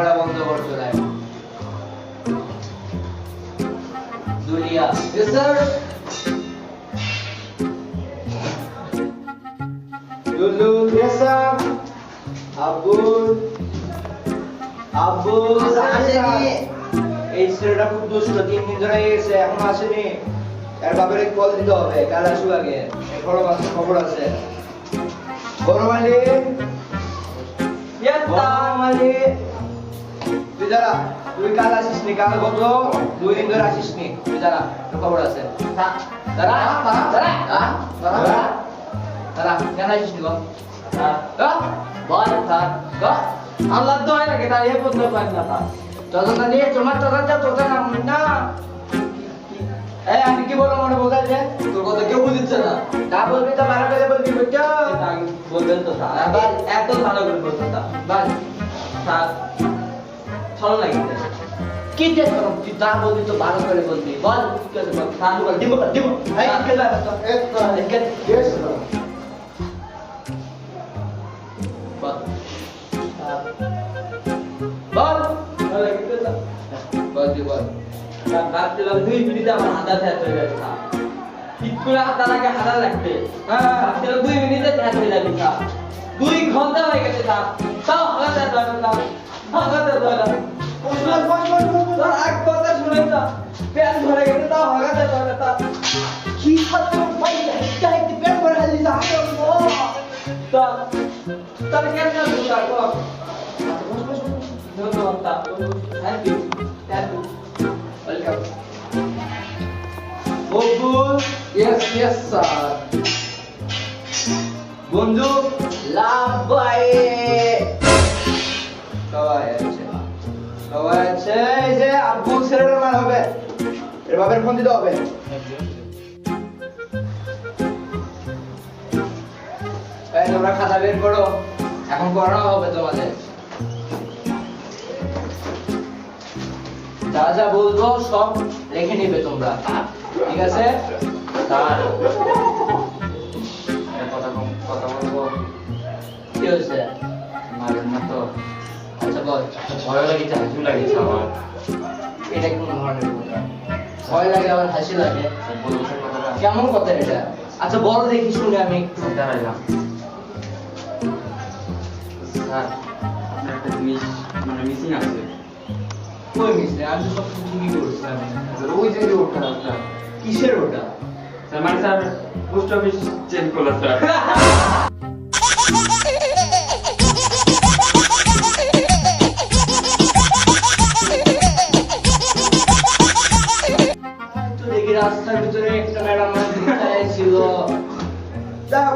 পড়া বন্ধ করছো তাই দুলিয়া Yes, sir. Lulul. Yes, sir. Abdul. Abdul. আসেনি। এই ছেলেটা খুব দুষ্ট 3 দিন ধরে এসে এখন আসেনি এর বাপের কল দিতে হবে কাল আসুক আগে বড় মাসে খবর আছে বড় মালিক মালিক তুই দাঁড়া তুই কাল আসিস নি কাল গত 2 দিন ধরে আসিস নি তুই দাঁড়া তোর খবর আছে দাঁড়া দাঁড়া কেন আসিস নি বল বল স্যার আল্লাহ দোয়া লাগে তার এ বন্ধ পাই না তদন্ত নিয়ে তোমার তদন্ত তোটা না এই আমি কি বলবো মনে বোঝা যায় তোর কথা কেউ বুঝছে না তা বলবি তো ভালো করে বলবি বুঝছো বলবেন তো স্যার এত ভালো করে বলছো স্যার বাস স্যার ভালো লাগিছে কি যে করো তুই তা বলবি তো ভালো করে বলবি বল কি করে বল স্যার বল দিব এই কে যা তো কে ইয়েস বল বল ভালো লাগিছে স্যার বল দি বল স্যার ভাবছিলাম 2 মিনিটে আমার হাতা শেষ হয়ে যাবে স্যার ঠিক করে হাতাটাকে হাতা রাখতে ভাবছিলাম 2 মিনিটে শেষ হয়ে যাবে স্যার 2 ঘন্টা হয়ে গেছে স্যার তাও হাতা শেষ হয় না হাতা শেষ হয় না স্যার এক কথা শুনেন স্যার প্যান ধরে গেছে তাও হাতা শেষ হয় না স্যার কি করতে ভাই চাই তুই পেট ভরে হালি যা স্যার তাহলে কেন না স্যার ধন্যবাদ sir thank you welcome Bakul yes sir বন্ধু লাভাই সবাই আছে এই যে আব্বুল ছেলের মার হবে এর বাবার ফোন দিতে হবে এই তোমরা খাতা বের করো এখন পড়ানো হবে তোমাদের যা যা বলবো সব লিখে নিবে তোমরা ঠিক আছে স্যার কথা বলবো কি হয়েছে মারেন না তো আচ্ছা বল ভয় লাগিছে হাসি লাগিছে আমার এটা কোন ধরনের কথা ভয় লাগে আবার হাসি লাগে বলবো স্যার কথাটা কেমন কথা এটা আচ্ছা বল দেখি শুনে আমি একটু দাঁড়াইলাম স্যার আপনার একটা জিনিস মানে মিসিং আছে কই মিশে আমি তো সব ঠিকই করছিলাম স্যার ওই যে ওটা ওটা কিসের ওটা স্যার মানে স্যার পোস্ট অফিস চেঞ্জ করলাম স্যার তো দেখি রাস্তার ভিতরে একটা ম্যাডাম ছিল যাও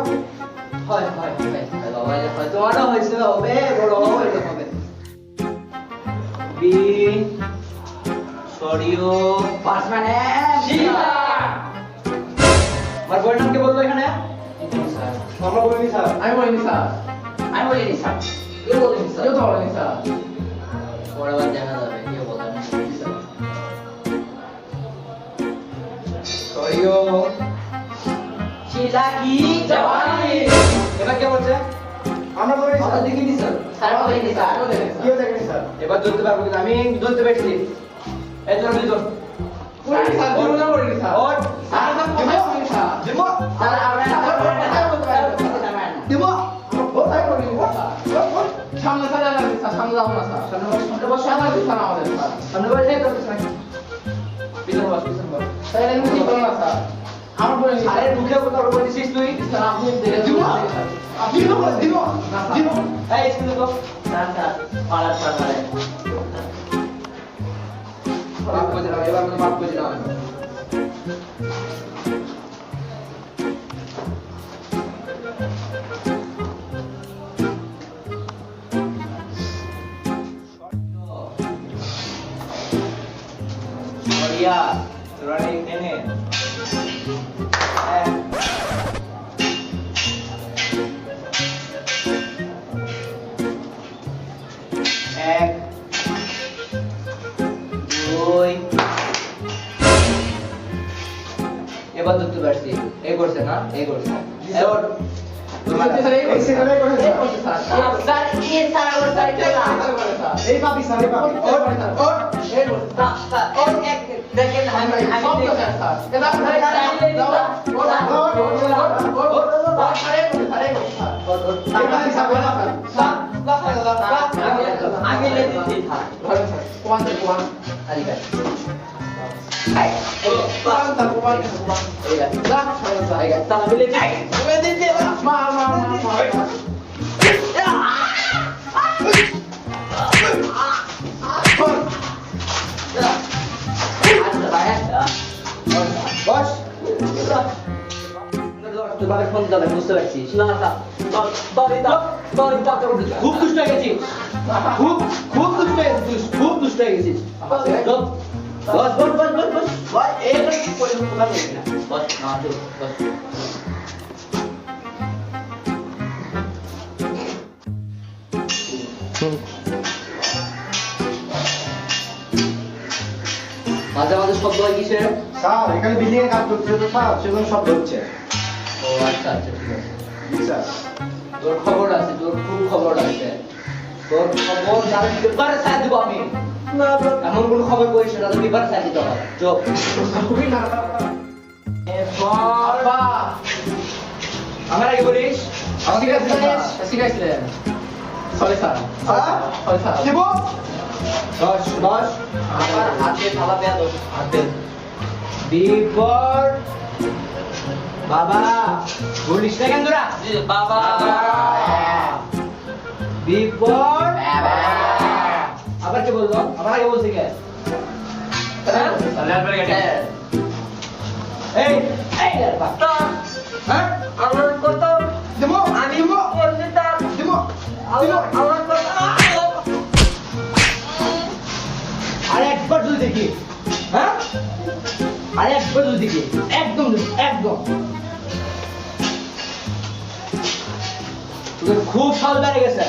হয় হয় হয় বাবা হয়তো আমারও হয়েছে হবে বড় হয়ে হবে বি সরিও পাস মানে আমার বইয়ের নাম কে বললো এখানে স্যার আমরা বলিনি স্যার আমি বলিনি স্যার আমি বলিনি স্যার কেউ বলেনি স্যার কেউ তো বলেনি স্যার পরে আবার দেখা যাবে কেউ বলে না সরিও শিলাকি জওয়ানি এবার কে বলছে আমরা বলিনি স্যার দেখিনি স্যার স্যার বলিনি স্যার কেউ দেখেনি স্যার এবার ধরতে পারবো কিন্তু আমি ধরতে পেরেছি এই তোর দুজন বলিনি স্যার বলুন না বলিনি স্যার ওর স্যার স্যার কোথায় বলিনি স্যার দিব স্যার আমরা কোথায় বলতে পারবো দিব কোথায় বলিনি সামনে স্যার যাবেন স্যার সামনে যাবো না স্যার সামনে বসে আমাদের স্যার আমাদের স্যার সামনে বসে তো পিছন বস স্যার এমনি কি করো না স্যার আমার বলিনি স্যার আরে মুখে কথা বলছিস তুই স্যার আপনি দেখে দিব দিব না স্যার দিব এই স্কুলে তো স্যার স্যার পালার স্যার পালার মাফ করে দিলাম এবার আমি মাফ করে দিলাম সরিয়া তোরা এখানে এক দুই এবার ধরতে পারছি এই করছে না এই করছে এবার স্যার এই করছে স্যার স্যার এই স্যার আমার স্যার এই পাবি স্যার, এই পাবি। ওর, ওর, এই ওর। দেখেন সব তো স্যার স্যার এটা স্যার দাও ওর আগে লেগেছি বস। তোমার ফোন দাও, বুঝতে পারছিস? খুব দুষ্ট হয়ে গেছিস, খুব দুষ্ট হয়ে গেছিস, খুব দুষ্ট হয়ে গেছিস। চুপ। বস, বস, বস, বস, বস। বস, এটা কি করে কোথা থেকে না? বস, না, চুপ, বস। মাঝে মাঝে শব্দ হয় কিসের? স্যার এখানে বিল্ডিং এর কাজ করছে তো স্যার সেজন্য সব হচ্ছে। ও আচ্ছা আচ্ছা, ঠিক আছে। জি স্যার। তোর খবর আছে, তোর খুব খবর আছে। তোর খবর জানি বিবারে সাথ দিব আমি। এমন কোন খবর কইছ না, তুই বিবারে সাথ দিতে হবে। চুপ। খুবই না বাবা আমার আগে বলিস, ঠিক আছে ঠিক আছে সরি স্যার সরি স্যার দেব। দশ দশ আমার হাতে থালা দেয়া দশ হাতে বিপর বাবা বলিস না কেন তোরা? বাবা বিপর আবার কে বললো? আমার আগে বলছে কে? এই এই বাবা হ্যাঁ আমার কত দেব। আমি দেব। বলছি তার দেব। আমার কত আর একবার যদি দেখি, হ্যাঁ আর একবার যদি দেখি, একদম একদম তোদের খুব সাল বেড়ে গেছে,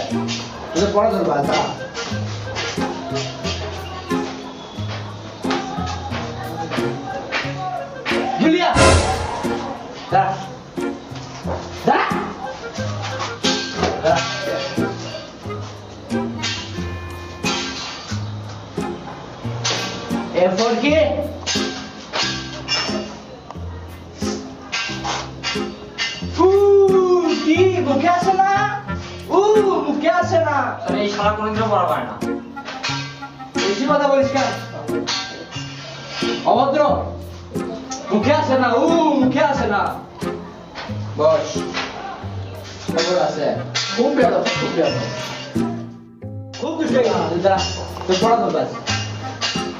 তোদের পড়া ধরবা তা জুলিয়া দাঁড়া দাঁড়া দাঁড়া এরপর কি কি মুখে আসে না? মুখে আসে না। এই শালা কোনদিনও পড়া পারে না বেশি কথা বলিস কেন? অভদ্র, মুখে আসে না, মুখে আসে না। বস, খবর আছে। খুব বেয়াদ খুব বেয়াদ খুব দুষ্ট হয়ে গেছিস, যা তোর পড়া দরকার।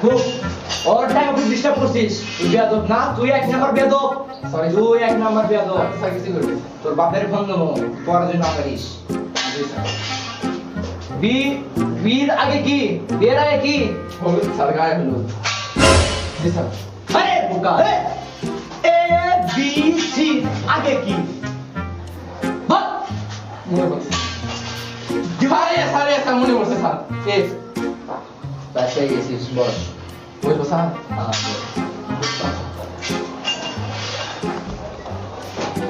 খুব ওর টাইম খুব ডিস্টার্ব করছিস। তুই বেয়াদব না, তুই এক নাম্বার বেয়াদব। Sorry. তুই এক নাম্বার বেয়াদব। স্যার কিছু করবে তোর বাপের ফোন দেবো, পড়ার জন্য পারিস। জি স্যার বীর আগে কি? বিয়ের আগে কি? হলুদ স্যার গায়ে হলুদ জি স্যার আরে বোকা, এ বি সি আগে কি? বল। মনে পড়ছে স্যার স্যার মনে পড়ছে স্যার এ পাশে গেছিস, বস। বুঝবো স্যার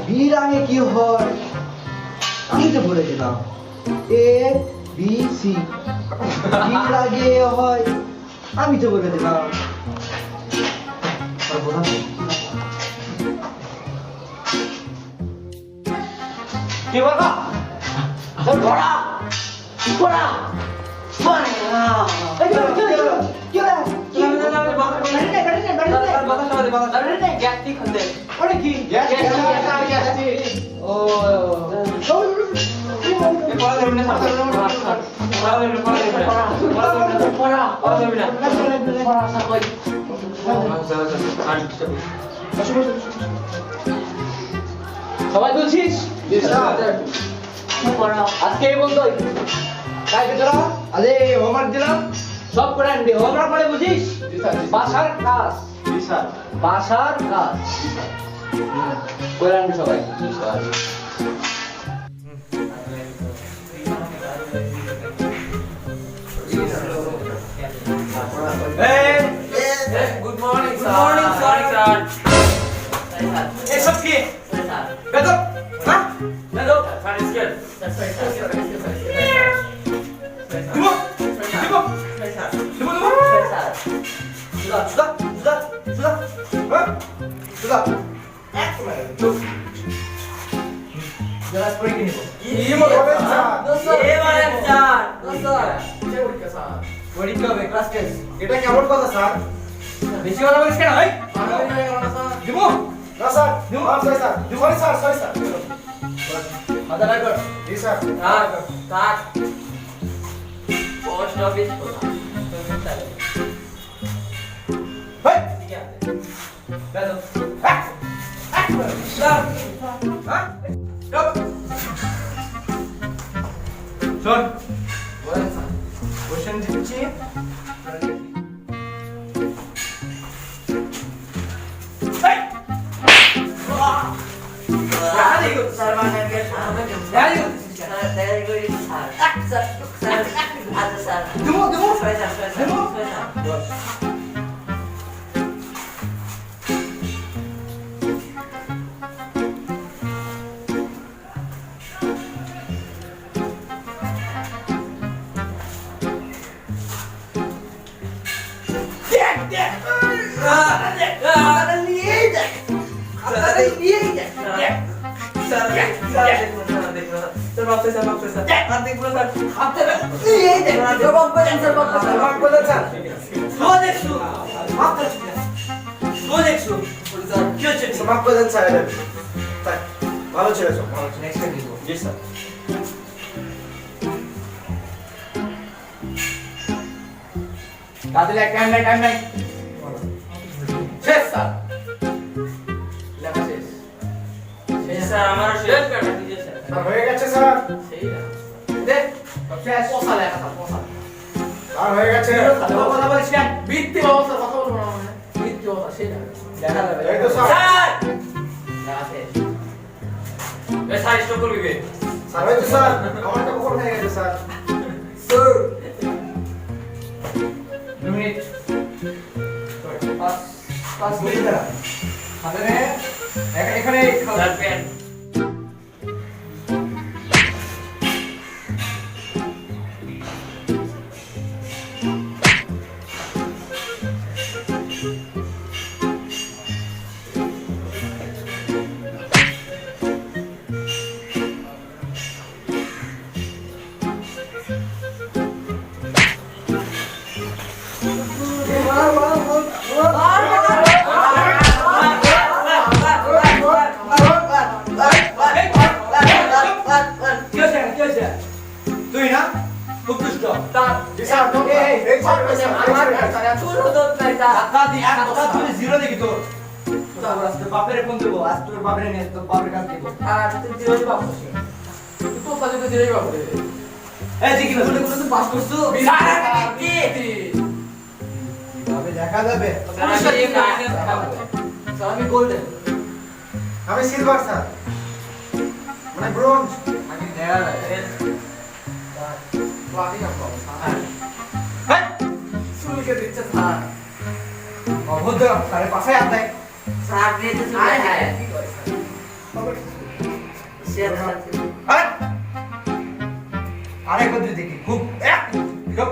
বীর আগে কি হয়? আমি তো বলে দিলাম এ বি সি। বীর আগে হয়, আমি তো বলে দিলাম। আর বলা তো? কি বলবা? তোর পড়া পড়া পড়া। এই কি কি কি কি গ্যাস্ট্রিক হতে ওরে কি? গ্যাস গ্যাস ও পড়া দেবে না পড়া দেবে না পড়া দেবে না পড়া দেবে না সবাই বলছিস? জি স্যার। আজকে এই বন্ধই কালকে তোরা আরে হোমওয়ার্ক দিলাম, সব করে আনবি। হোমওয়ার্ক মানে বুঝিস? জি স্যার বাসার কাজ, জি স্যার। বাসার কাজ করে আনবি সবাই। গুড মর্নিং স্যার এসব কি? বেদব, হ্যাঁ? বেদব। স্যার স্কেল দিব, দিব। সুদা সুদা সুদা হ্যাঁ সুদা এক সময় চুপ जरा स्प्रे की नहीं কি বলেন স্যার এবারে স্যার क्या परीक्षा सर পরীক্ষা হবে ক্লাস টেস্ট এটা কেমন কথা স্যার বেশি কথা বলিস কেন এই पागल नहीं करना सर দিব না sir sorry sir sorry sir আদা রাখ জি স্যার থাক থাক পোস্ট অফিস খোলা হেই ঠিক আছে বেদো স্যার হ্যাঁ চুপ শোন बोलें सर কোশ্চেন দিচ্ছি এই আরে গো স্যার মানে কে স্যার আরে গো স্যার তাই করি স্যার স্যার আচ্ছা স্যার দেবো দেবো স্যার স্যার দেবো স্যার মাফ করে দেন স্যার তাই ভালো ছিল সব ভালো ছিল নেক্সট টাইম দিব জি স্যার दादी ले टाइम नहीं शेष सर लेना शेष স্যার আমার শেষ করে দিয়েছে স্যার স্যার হয়ে গেছে স্যার सही है देख शेष पोसा लेगा सर पोसा স্যার হয়ে গেছে কথা বলিস কেন बीतती व्यवस्था কথা বলবো না মানে बीतती व्यवस्था সেই না দেখা যাবে এই তো স্যার স্যার লেনা শেষ এ স্যার স্টপ করবি বে স্যার হয়েছে স্যার আমারটা কখন হয়ে গেছে স্যার স্যার 2 মিনিট পাঁচ মিনিট দাঁড়া আমাদের এখানে স্যার পেন তুই না খুব দুষ্ট জি স্যার এই স্যার টাকা তুই জিরো দেখি তোর তোর বাপের ফোন দেবো আজ তোর বাপের নিয়ে তোর বাপের কাছ দেবো তো সাথে তো দিলেই বাবু এই যে কি বলে তুই পাস করছো তবে দেখা যাবে স্যার আমি গোল্ডেন আমি সিলভার স্যার মানে ব্রোঞ্জ আমি দেখা যাবে প্লাটিনাম পাবো স্যার হ্যাঁ শুনকে দিচ্ছে স্যার অভদ্র সাড়ে পাশে আতে স্যার দিয়ে তো আয় চলে হায় যায় কি করে স্যার আরে আরে কত দেখি খুব এক চুপ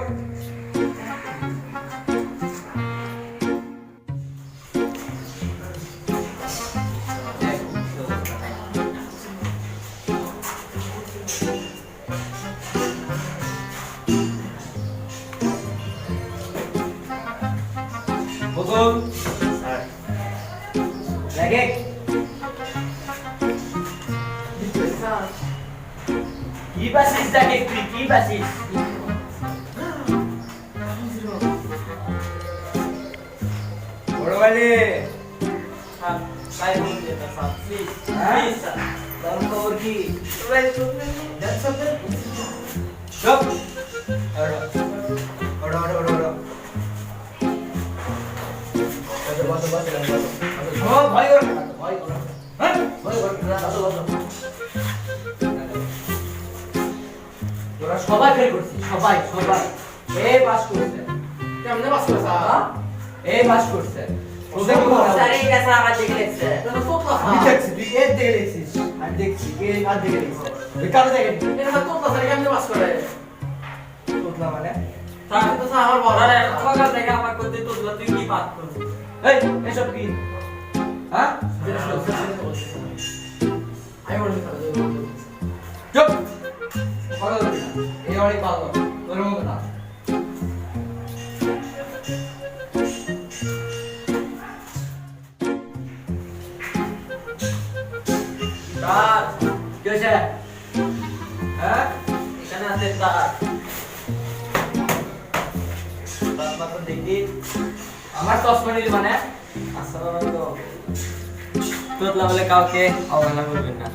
বোতল লাগে স্যার কি বাসিস দেখে তুই কি বাসিস বড় ভাই স্যার তাই বলুন যেটা স্যার প্লিজ হ্যাঁ? প্লিজ স্যার দারুণ খবর কি সবাই শুনবেন চুপ ওড়ো ওড়ো ওড়ো ওড়ো বসো বসো বসো ও ভয় করো না ভয় করো হ্যাঁ ভয় করো না বসো বসো তোরা সবাই ফেল করছিস সবাই সবাই এ পাস করছে কেমনে বাস করে স্যার এ পাস করছে তোদের কি মনে স্যার হয়? এই কাছে আমার দেখে লেখছে এটা তো তোতলা আমি স্যার দেখছি তুই এর দিকে দেখছিস আমি দেখছি কে আর দিকে দেখছিস তুই কার দেখে এটা তো তোতলা স্যার কেমনে বাস করে তোতলা মানে স্যার এটা তো স্যার আমার বড় আরে সকাল থেকে আমার করতে তো তোরা তুই কি পাত করবি এই এসব কি হ্যাঁ আমি বলি চুপ কথা বলবি না এই অনেক ভালো তোর মতো না তার কি হয়েছে হ্যাঁ এখানে আছে তার বাবা দেখি আমার চশমা নিলি মানে আসসালামু আলাইকুম তোতলা বলে কাউকে অবহেলা করবেন না